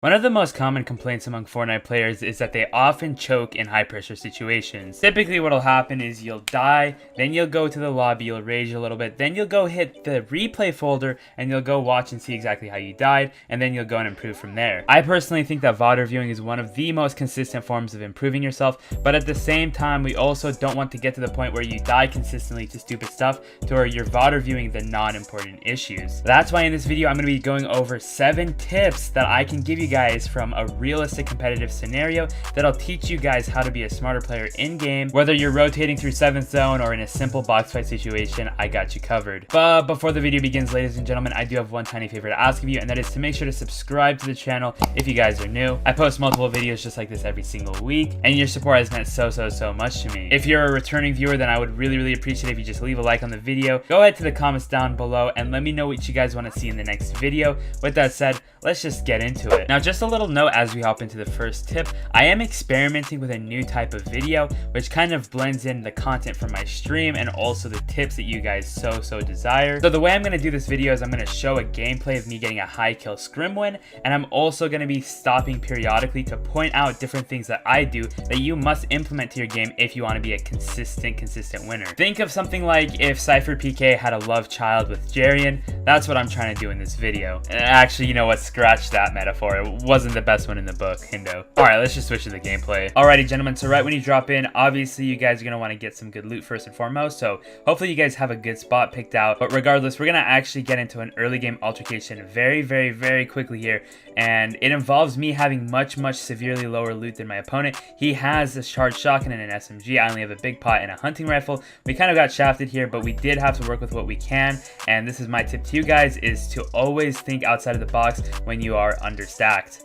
One of the most common complaints among Fortnite players is that they often choke in high pressure situations. Typically what'll happen is you'll die, then you'll go to the lobby, you'll rage a little bit, then you'll go hit the replay folder and you'll go watch and see exactly how you died, and then you'll go and improve from there. I personally think that VOD reviewing is one of the most consistent forms of improving yourself, but at the same time we also don't want to get to the point where you die consistently to stupid stuff to where you're VOD reviewing the non-important issues. That's why in this video I'm going to be going over 7 tips that I can give you guys from a realistic competitive scenario that'll teach you guys how to be a smarter player in game. Whether you're rotating through 7th zone or in a simple box fight situation, I got you covered. But before the video begins, ladies and gentlemen, I do have one tiny favor to ask of you, and that is to make sure to subscribe to the channel if you guys are new. I post multiple videos just like this every single week, and your support has meant so much to me. If you're a returning viewer, then I would really appreciate if you just leave a like on the video. Go ahead to the comments down below and let me know what you guys want to see in the next video. With that said, let's just get into it. Now, just a little note as we hop into the first tip, I am experimenting with a new type of video which kind of blends in the content from my stream and also the tips that you guys so desire. So the way I'm going to do this video is I'm going to show a gameplay of me getting a high kill scrim win, and I'm also going to be stopping periodically to point out different things that I do that you must implement to your game if you want to be a consistent winner. Think of something like if Cypher PK had a love child with Jarian. That's what I'm trying to do in this video. And actually, you know what, scratch that metaphor. It wasn't the best one in the book, Hindog. Alright, let's just switch to the gameplay. Alrighty, gentlemen, so right when you drop in, obviously you guys are going to want to get some good loot first and foremost, so hopefully you guys have a good spot picked out. But regardless, we're going to actually get into an early game altercation very quickly here, and it involves me having much severely lower loot than my opponent. He has a charged shotgun and an SMG. I only have a big pot and a hunting rifle. We kind of got shafted here, but we did have to work with what we can, and this is my tip to you guys, is to always think outside of the box when you are understacked.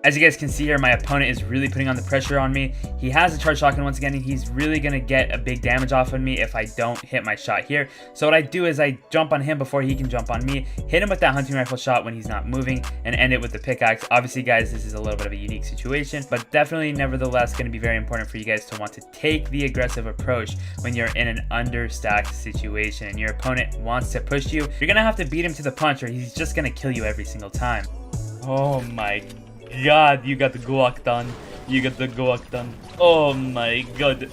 As you guys can see here, my opponent is really putting on the pressure on me. He has a charged shotgun once again, and he's really going to get a big damage off of me if I don't hit my shot here. So what I do is I jump on him before he can jump on me, hit him with that hunting rifle shot when he's not moving, and end it with the pickaxe. Obviously, guys, this is a little bit of a unique situation, but definitely nevertheless going to be very important for you guys to want to take the aggressive approach when you're in an understacked situation and your opponent wants to push you. You're going to have to beat him to the punch, or he's just going to kill you every single time. Oh my God, you got the guac done. You got the guac done. Oh my God.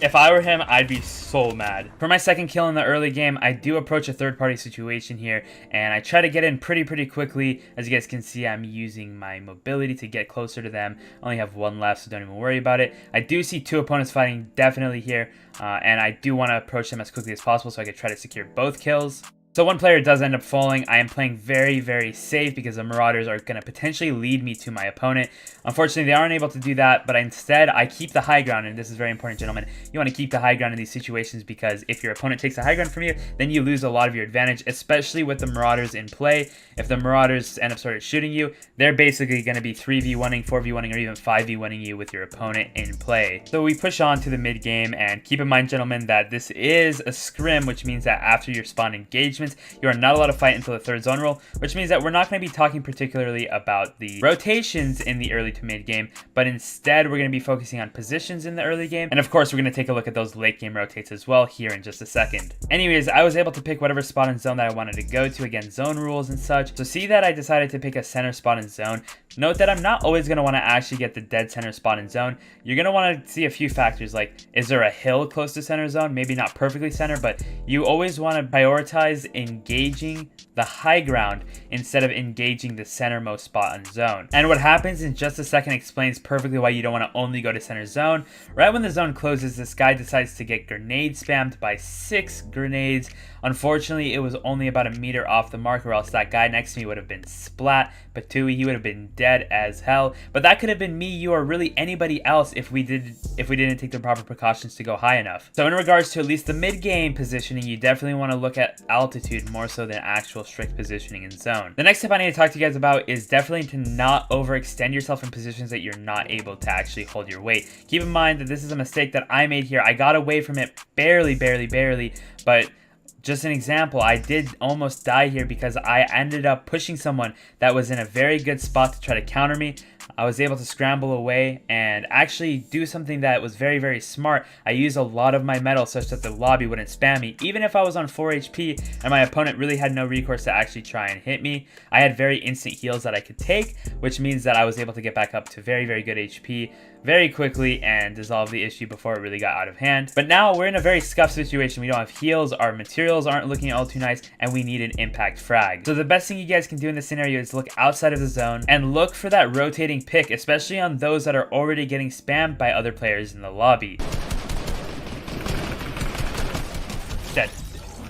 If I were him, I'd be so mad. For my second kill in the early game, I do approach a third-party situation here, and I try to get in pretty quickly. As you guys can see, I'm using my mobility to get closer to them. I only have one left, so don't even worry about it. I do see 2 opponents fighting definitely here, and I do want to approach them as quickly as possible so I could try to secure both kills. So one player does end up falling. I am playing very safe because the Marauders are going to potentially lead me to my opponent. Unfortunately, they aren't able to do that, but instead I keep the high ground, and this is very important, gentlemen. You want to keep the high ground in these situations because if your opponent takes the high ground from you, then you lose a lot of your advantage, especially with the Marauders in play. If the Marauders end up sort of shooting you, they're basically going to be 3v1ing, 4v1ing, or even 5v1ing you with your opponent in play. So we push on to the mid game, and keep in mind, gentlemen, that this is a scrim, which means that after your spawn engagement, you are not allowed to fight until the 3rd zone rule, which means that we're not going to be talking particularly about the rotations in the early to mid game, but instead we're going to be focusing on positions in the early game, and of course we're going to take a look at those late game rotates as well here in just a second. Anyways, I was able to pick whatever spot in zone that I wanted to go to, again, zone rules and such. So see that I decided to pick a center spot in zone. Note that I'm not always going to want to actually get the dead center spot in zone. You're going to want to see a few factors, like is there a hill close to center zone? Maybe not perfectly center, but you always want to prioritize engaging the high ground instead of engaging the centermost spot in zone. And what happens in just a second explains perfectly why you don't want to only go to center zone. Right when the zone closes, this guy decides to get grenade spammed by 6 grenades. Unfortunately, it was only about a meter off the mark, or else that guy next to me would have been splat. Patooey, he would have been dead as hell. But that could have been me, you, or really anybody else if we didn't take the proper precautions to go high enough. So in regards to at least the mid-game positioning, you definitely want to look at altitude more so than actual strict positioning in zone. The next tip I need to talk to you guys about is definitely to not overextend yourself in positions that you're not able to actually hold your weight. Keep in mind that this is a mistake that I made here. I got away from it barely, but just an example, I did almost die here because I ended up pushing someone that was in a very good spot to try to counter me. I was able to scramble away and actually do something that was very, very smart. I used a lot of my metal such that the lobby wouldn't spam me, even if I was on 4 HP and my opponent really had no recourse to actually try and hit me. I had very instant heals that I could take, which means that I was able to get back up to very, very good HP very quickly and dissolve the issue before it really got out of hand. But now we're in a very scuffed situation. We don't have heals, our materials aren't looking all too nice, and we need an impact frag. So the best thing you guys can do in this scenario is look outside of the zone and look for that rotating pick, especially on those that are already getting spammed by other players in the lobby. Dead.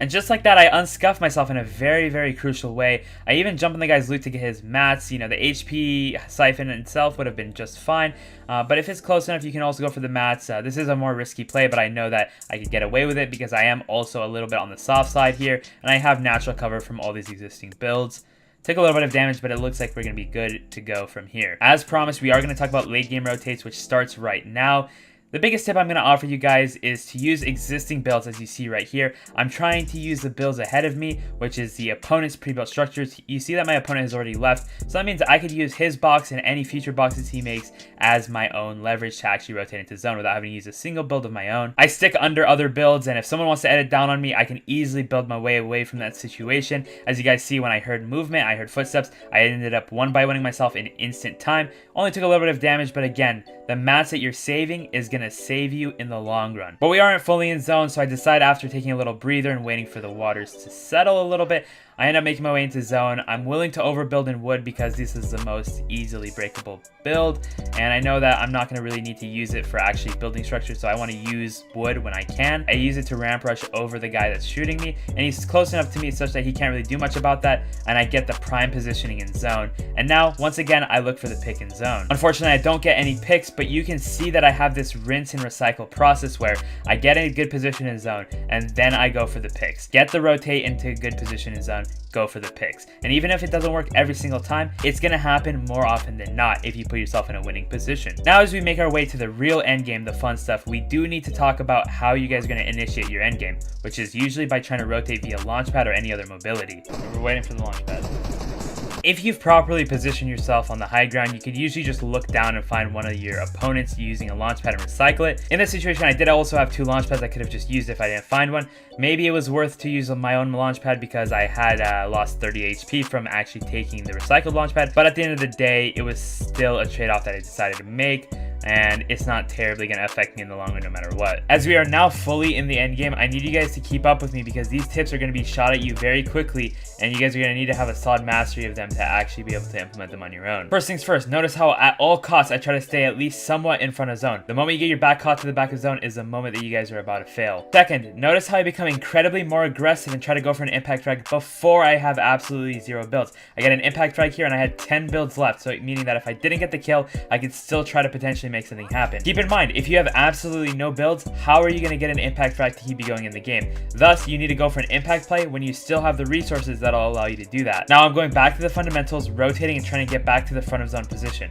And just like that, I unscuffed myself in a very, very crucial way. I even jumped on the guy's loot to get his mats. You know, the HP siphon itself would have been just fine. But if it's close enough, you can also go for the mats. This is a more risky play, but I know that I could get away with it because I am also a little bit on the soft side here. And I have natural cover from all these existing builds. Took a little bit of damage, but it looks like we're going to be good to go from here. As promised, we are going to talk about late game rotates, which starts right now. The biggest tip I'm going to offer you guys is to use existing builds as you see right here. I'm trying to use the builds ahead of me, which is the opponent's pre-built structures. You see that my opponent has already left, so that means I could use his box and any future boxes he makes as my own leverage to actually rotate into zone without having to use a single build of my own. I stick under other builds, and if someone wants to edit down on me, I can easily build my way away from that situation. As you guys see, when I heard movement, I heard footsteps, I ended up one by winning myself in instant time. Only took a little bit of damage, but again, the mats that you're saving is going to save you in the long run. But we aren't fully in zone, so I decide after taking a little breather and waiting for the waters to settle a little bit, I end up making my way into zone. I'm willing to overbuild in wood because this is the most easily breakable build, and I know that I'm not going to really need to use it for actually building structures, so I want to use wood when I can. I use it to ramp rush over the guy that's shooting me, and he's close enough to me such that he can't really do much about that, and I get the prime positioning in zone. And now, once again, I look for the pick in zone. Unfortunately, I don't get any picks, but you can see that I have this rinse and recycle process where I get in a good position in zone, and then I go for the picks. Get the rotate into a good position in zone, go for the picks. And even if it doesn't work every single time, it's going to happen more often than not if you put yourself in a winning position. Now, as we make our way to the real end game, the fun stuff, we do need to talk about how you guys are going to initiate your end game, which is usually by trying to rotate via launchpad or any other mobility. We're waiting for the launchpad. If you've properly positioned yourself on the high ground, you could usually just look down and find one of your opponents using a launchpad and recycle it. In this situation, I did also have 2 launchpads I could have just used if I didn't find one. Maybe it was worth to use my own launchpad because I had lost 30 HP from actually taking the recycled launchpad, but at the end of the day, it was still a trade-off that I decided to make, and it's not terribly going to affect me in the long run no matter what. As we are now fully in the end game, I need you guys to keep up with me because these tips are going to be shot at you very quickly, and you guys are going to need to have a solid mastery of them to actually be able to implement them on your own. First things first, notice how at all costs I try to stay at least somewhat in front of zone. The moment you get your back caught to the back of zone is the moment that you guys are about to fail. Second, notice how I become incredibly more aggressive and try to go for an impact frag before I have absolutely 0 builds. I get an impact frag here and I had 10 builds left, so meaning that if I didn't get the kill, I could still try to potentially make something happen. Keep in mind, if you have absolutely no builds, how are you going to get an impact frag to keep you going in the game? Thus, you need to go for an impact play when you still have the resources that'll allow you to do that. Now I'm going back to the fundamentals, rotating and trying to get back to the front of zone position.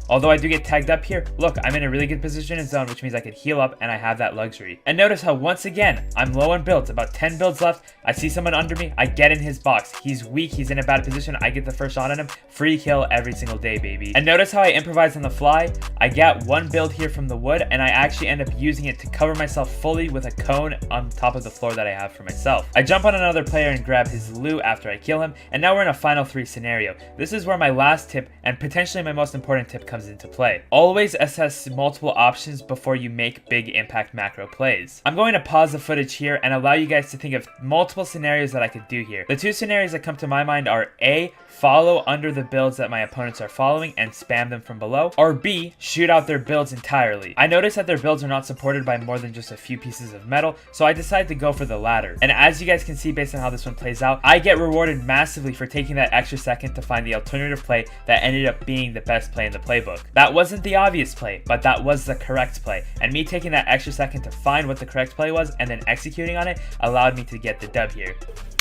Although I do get tagged up here, look, I'm in a really good position in zone, which means I could heal up and I have that luxury. And notice how once again, I'm low on builds, about 10 builds left. I see someone under me, I get in his box. He's weak, he's in a bad position, I get the first shot on him. Free kill every single day, baby. And notice how I improvise on the fly. I get 1 build here from the wood and I actually end up using it to cover myself fully with a cone on top of the floor that I have for myself. I jump on another player and grab his loot after I kill him, and now we're in a final 3 scenario. This is where my last tip and potentially my most important tip comes into play. Always assess multiple options before you make big impact macro plays. I'm going to pause the footage here and allow you guys to think of multiple scenarios that I could do here. The 2 scenarios that come to my mind are A, follow under the builds that my opponents are following and spam them from below, or B, shoot out their builds entirely. I noticed that their builds are not supported by more than just a few pieces of metal, so I decided to go for the latter. And as you guys can see based on how this one plays out, I get rewarded massively for taking that extra second to find the alternative play that ended up being the best play in the playbook. That wasn't the obvious play, but that was the correct play, and me taking that extra second to find what the correct play was and then executing on it allowed me to get the dub here.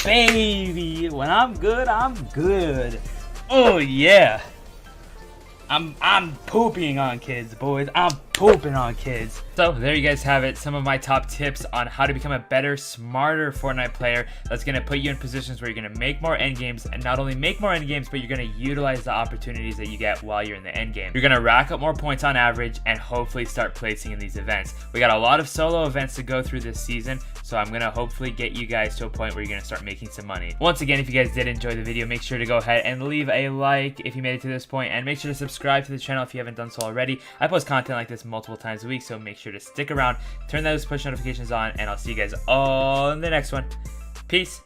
Baby, when I'm good, I'm good. Oh yeah. I'm pooping on kids, boys. I'm pooping on kids. So there you guys have it. Some of my top tips on how to become a better, smarter Fortnite player that's going to put you in positions where you're going to make more end games, and not only make more end games, but you're going to utilize the opportunities that you get while you're in the end game. You're going to rack up more points on average and hopefully start placing in these events. We got a lot of solo events to go through this season, so I'm going to hopefully get you guys to a point where you're going to start making some money. Once again, if you guys did enjoy the video, make sure to go ahead and leave a like if you made it to this point, and make sure to subscribe to the channel if you haven't done so already. I post content like this multiple times a week, so make sure to stick around, turn those push notifications on, and I'll see you guys all in the next one. Peace.